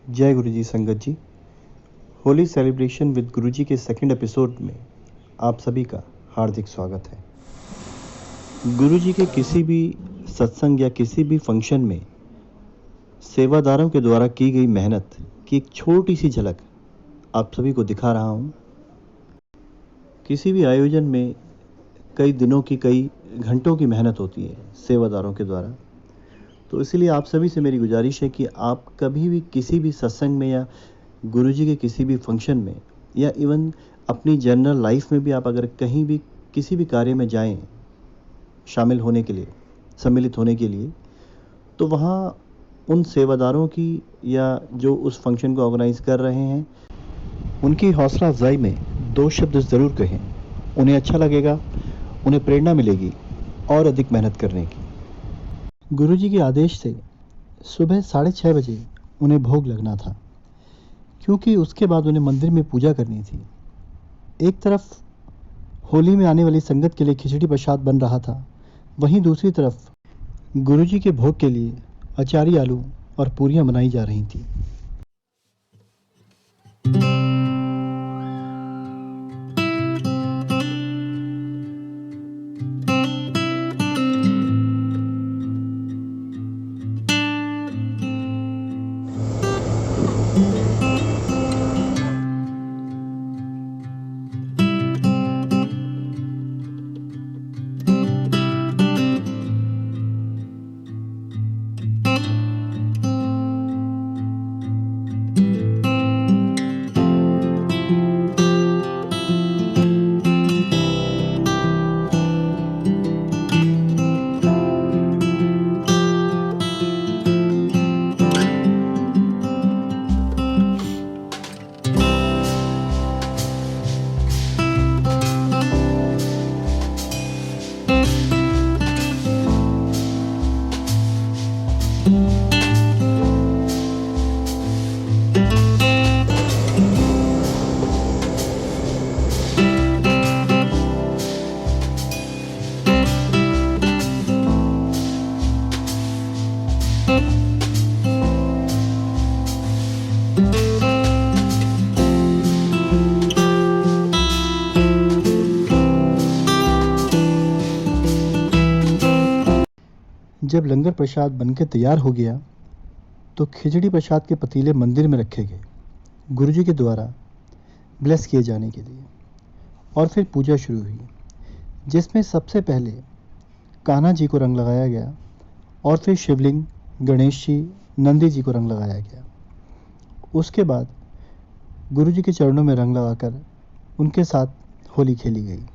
जय गुरु जी संगत जी। Holi celebration with गुरु जी के सेकंड एपिसोड में आप सभी का हार्दिक स्वागत है। गुरु जी के किसी भी सत्संग या किसी भी फंक्शन में सेवादारों के द्वारा की गई मेहनत की एक छोटी सी झलक आप सभी को दिखा रहा हूँ। किसी भी आयोजन में कई दिनों की, कई घंटों की मेहनत होती है सेवादारों के द्वारा। तो इसीलिए आप सभी से मेरी गुजारिश है कि आप कभी भी किसी भी सत्संग में या गुरुजी के किसी भी फंक्शन में या इवन अपनी जनरल लाइफ में भी आप अगर कहीं भी किसी भी कार्य में जाएं शामिल होने के लिए, सम्मिलित होने के लिए, तो वहाँ उन सेवादारों की या जो उस फंक्शन को ऑर्गेनाइज कर रहे हैं उनकी हौसला अफजाई में 2 शब्द ज़रूर कहें। उन्हें अच्छा लगेगा, उन्हें प्रेरणा मिलेगी और अधिक मेहनत करने की। गुरुजी के आदेश से सुबह 6:30 बजे उन्हें भोग लगना था, क्योंकि उसके बाद उन्हें मंदिर में पूजा करनी थी। एक तरफ होली में आने वाली संगत के लिए खिचड़ी प्रसाद बन रहा था, वहीं दूसरी तरफ गुरुजी के भोग के लिए अचारी आलू और पूरियां बनाई जा रही थी। जब लंगर प्रसाद बनकर तैयार हो गया तो खिचड़ी प्रसाद के पतीले मंदिर में रखे गए गुरुजी के द्वारा ब्लेस किए जाने के लिए, और फिर पूजा शुरू हुई, जिसमें सबसे पहले कान्हा जी को रंग लगाया गया और फिर शिवलिंग, गणेश जी, नंदी जी को रंग लगाया गया। उसके बाद गुरुजी के चरणों में रंग लगाकर उनके साथ होली खेली गई।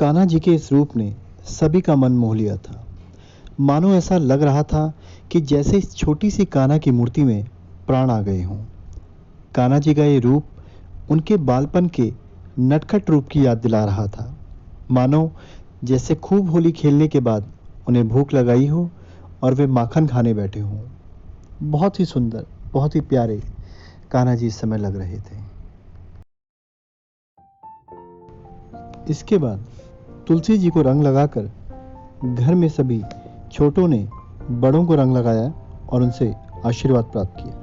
कान्हा जी के इस रूप ने सभी का मन मोह लिया था। मानो ऐसा लग रहा था कि जैसे इस छोटी सी कान्हा की मूर्ति में प्राण आ गए हों। कान्हा जी का ये रूप उनके बालपन के नटखट रूप की याद दिला रहा था। मानो जैसे खूब होली खेलने के बाद उन्हें भूख लगाई हो और वे माखन खाने बैठे हों। बहुत ही सुंदर, बहुत ही प्यारे कान्हा जी इस समय लग रहे थे। इसके बाद तुलसी जी को रंग लगाकर घर में सभी छोटों ने बड़ों को रंग लगाया और उनसे आशीर्वाद प्राप्त किया।